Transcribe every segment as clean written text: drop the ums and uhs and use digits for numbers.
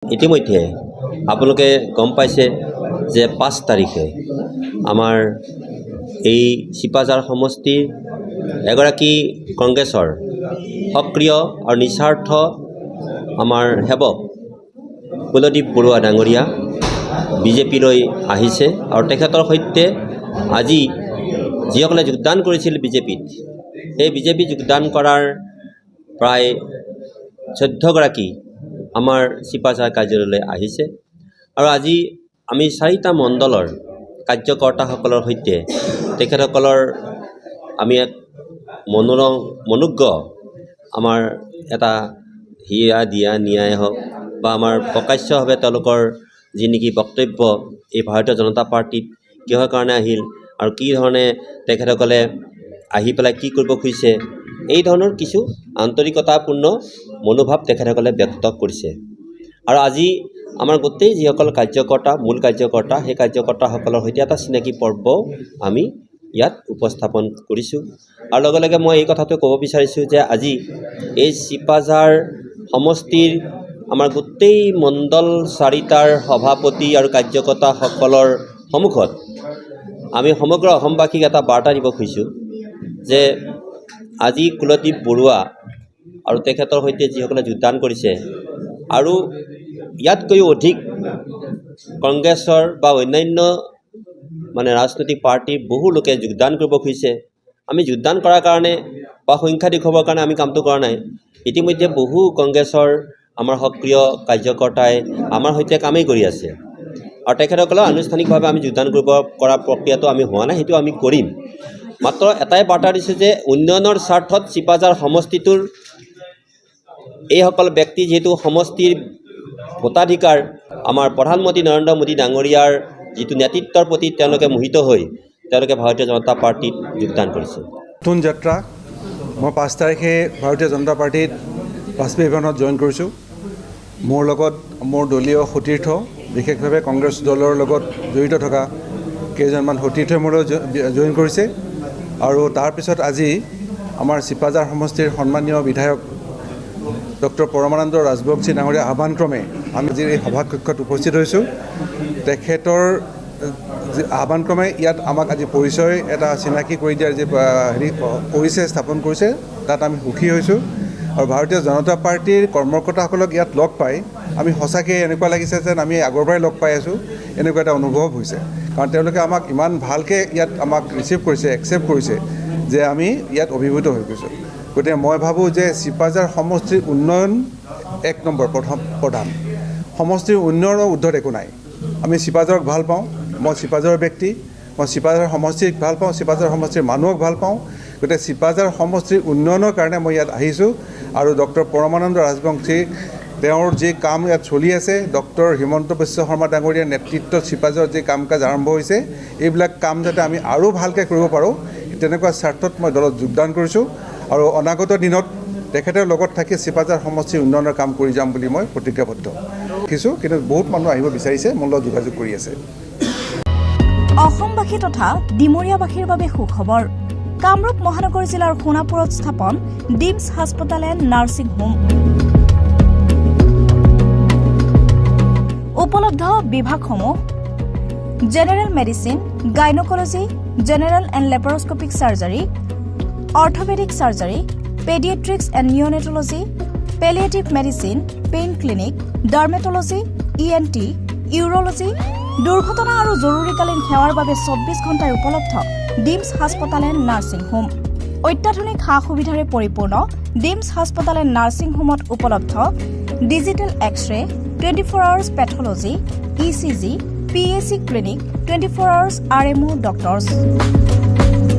ইতিমধ্যে আপোনালোকে গম পাইছে যে 5 তাৰিখে আমাৰ এই চিপাঝাৰ সমষ্টিৰ এগৰাকী কংগ্ৰেছৰ সক্ৰিয় আৰু নিস্বাৰ্থ আমাৰ সেৱক কুলদীপ বৰুৱা ডাঙৰীয়া বিজেপিলৈ আহিছে আৰু তেখেতৰ সৈতে আজি যিসকলে যোগদান কৰিছিল বিজেপিত এই বিজেপি যোগদান কৰাৰ প্ৰায় 14 গৰাকী আমাৰ চিপাঝাৰ কাৰ্যালয়লৈ আহিছে আৰু আজি আমি 4টা মণ্ডলৰ কাৰ্যকৰ্তাসকলৰ সৈতে তেখেতসকলৰ আমি এক মনোজ্ঞ আমাৰ এটা হিয়া দিয়া ন্যায় হওক বা আমাৰ প্ৰকাশ্যভাৱে তেওঁলোকৰ যি নেকি বক্তব্য এই ভাৰতীয় জনতা পাৰ্টিত কিহৰ কাৰণে আহিল আৰু কি ধৰণে তেখেতসকলে আহি পেলাই কি কৰিব খুজিছে এই ধৰণৰ কিছু আন্তৰিকতাপূৰ্ণ মনোভাৱ তেখেতসকলে ব্যক্ত কৰিছে আৰু আজি আমাৰ গোটেই যিসকল কাৰ্যকৰ্তা মূল কাৰ্যকৰ্তা সেই কাৰ্যকৰ্তাসকলৰ সৈতে এটা চিনাকি পৰ্ব আমি ইয়াত উপস্থাপন কৰিছোঁ আৰু লগে লগে মই এই কথাটো ক'ব বিচাৰিছোঁ যে আজি এই চিপাঝাৰ সমষ্টিৰ আমাৰ গোটেই মণ্ডল 4টাৰ সভাপতি আৰু কাৰ্যকৰ্তাসকলৰ সন্মুখত আমি সমগ্ৰ অসমবাসীক এটা বাৰ্তা দিব খুজিছোঁ যে আজি কুলদীপ বৰুৱা আৰু তেখেতৰ সৈতে যিসকলে যোগদান কৰিছে আৰু ইয়াতকৈও অধিক কংগ্ৰেছৰ বা অন্যান্য মানে ৰাজনৈতিক পাৰ্টিৰ বহু লোকে যোগদান কৰিব খুজিছে আমি যোগদান কৰাৰ কাৰণে বা সংখ্যা দেখুৱাবৰ কাৰণে আমি কামটো কৰা নাই ইতিমধ্যে বহু কংগ্ৰেছৰ আমাৰ সক্ৰিয় কাৰ্যকৰ্তাই আমাৰ সৈতে কামেই কৰি আছে আৰু তেখেতসকলেও আনুষ্ঠানিকভাৱে আমি যোগদান কৰা প্ৰক্ৰিয়াটো আমি হোৱা নাই সেইটো আমি কৰিম মাত্ৰ এটাই বাৰ্তা দিছোঁ যে উন্নয়নৰ স্বাৰ্থত চিপাঝাৰ সমষ্টিটোৰ এইসকল ব্যক্তি যিহেতু সমষ্টিৰ ভোটাধিকাৰ আমাৰ প্ৰধানমন্ত্ৰী নৰেন্দ্ৰ মোদী ডাঙৰীয়াৰ যিটো নেতৃত্বৰ প্ৰতি তেওঁলোকে মোহিত হৈ তেওঁলোকে ভাৰতীয় জনতা পাৰ্টিত যোগদান কৰিছে নতুন যাত্ৰা মই 5 তাৰিখে ভাৰতীয় জনতা পাৰ্টিত বাজপেয়ী ভৱনত জইন কৰিছোঁ মোৰ লগত মোৰ দলীয় সতীৰ্থ বিশেষভাৱে কংগ্ৰেছ দলৰ লগত জড়িত থকা কেইজনমান সতীৰ্থই মোৰ লগত জইন কৰিছে আৰু তাৰপিছত আজি আমাৰ চিপাঝাৰ সমষ্টিৰ সন্মানীয় বিধায়ক ডক্টৰ পৰমানন্দ ৰাজবংশী ডাঙৰীয়া আহ্বানক্ৰমে আমি আজি এই সভাকক্ষত উপস্থিত হৈছোঁ তেখেতৰ আহ্বানক্ৰমে ইয়াত আমাক আজি পৰিচয় এটা চিনাকি কৰি দিয়াৰ যে পৰিচয় স্থাপন কৰিছে তাত আমি সুখী হৈছোঁ আৰু ভাৰতীয় জনতা পাৰ্টিৰ কৰ্মকৰ্তাসকলক ইয়াত লগ পাই আমি সঁচাকৈ এনেকুৱা লাগিছে যেন আমি আগৰ পৰাই লগ পাই আছোঁ এনেকুৱা এটা অনুভৱ হৈছে কাৰণ তেওঁলোকে আমাক ইমান ভালকৈ ইয়াত আমাক ৰিচিভ কৰিছে একচেপ্ট কৰিছে যে আমি ইয়াত অভিভূত হৈ গৈছোঁ গতিকে মই ভাবোঁ যে চিপাঝাৰ সমষ্টিৰ উন্নয়ন 1 নম্বৰ প্ৰধান সমষ্টিৰ উন্নয়নৰ ঊৰ্ধত একো নাই আমি চিপাঝাৰক ভাল পাওঁ মই চিপাঝাৰৰ ব্যক্তি মই চিপাঝাৰ সমষ্টিক ভাল পাওঁ চিপাঝাৰ সমষ্টিৰ মানুহক ভাল পাওঁ গতিকে চিপাঝাৰ সমষ্টিৰ উন্নয়নৰ কাৰণে মই ইয়াত আহিছোঁ আৰু ডক্টৰ পৰমানন্দ ৰাজবংশী তেওঁৰ যি কাম ইয়াত চলি আছে ডক্টৰ হিমন্ত বিশ্ব শৰ্মা ডাঙৰীয়াৰ নেতৃত্বত চিপাঝাৰৰ যি কাম কাজ আৰম্ভ হৈছে এইবিলাক কাম যাতে আমি আৰু ভালকৈ কৰিব পাৰোঁ তেনেকুৱা স্বাৰ্থত মই দলত যোগদান কৰিছোঁ আৰু অনাগত দিনত তেখেতৰ লগত থাকি চিপাঝাৰ সমষ্টিৰ উন্নয়নৰ কাম কৰি যাম বুলি মই প্ৰতিজ্ঞাবদ্ধ দেখিছোঁ কিন্তু বহুত মানুহ আহিব বিচাৰিছে মোৰ লগত যোগাযোগ কৰি আছে অসমবাসী তথা ডিমৰীয়াবাসীৰ বাবে সুখবৰ কামৰূপ মহানগৰ জিলাৰ সোণাপুৰত স্থাপন ডিমছ হাস্পতাল এণ্ড নাৰ্ছিং হোম উপলব্ধ বিভাগসমূহ general medicine gynaecology general and laparoscopic surgery orthopaedic surgery paediatrics and neonatology palliative medicine pain clinic dermatology ENT urology দুৰ্ঘটনা আৰু জৰুৰীকালীন সেৱাৰ বাবে 24 ঘণ্টাই উপলব্ধ ডিমছ হাস্পতাল এণ্ড নাৰ্ছিং হোম অত্যাধুনিক সা সুবিধাৰে পৰিপূৰ্ণ ডিমছ হাস্পতাল এণ্ড নাৰ্ছিং হোমত উপলব্ধ digital x-ray 24 hours pathology ECG PAC clinic 24 hours RMO doctors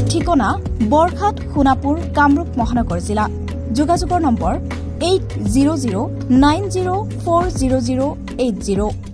ঠিকনা বৰঘাট সোণাপুৰ কামৰূপ মহানগৰ জিলা যোগাযোগৰ নম্বৰ 8009040080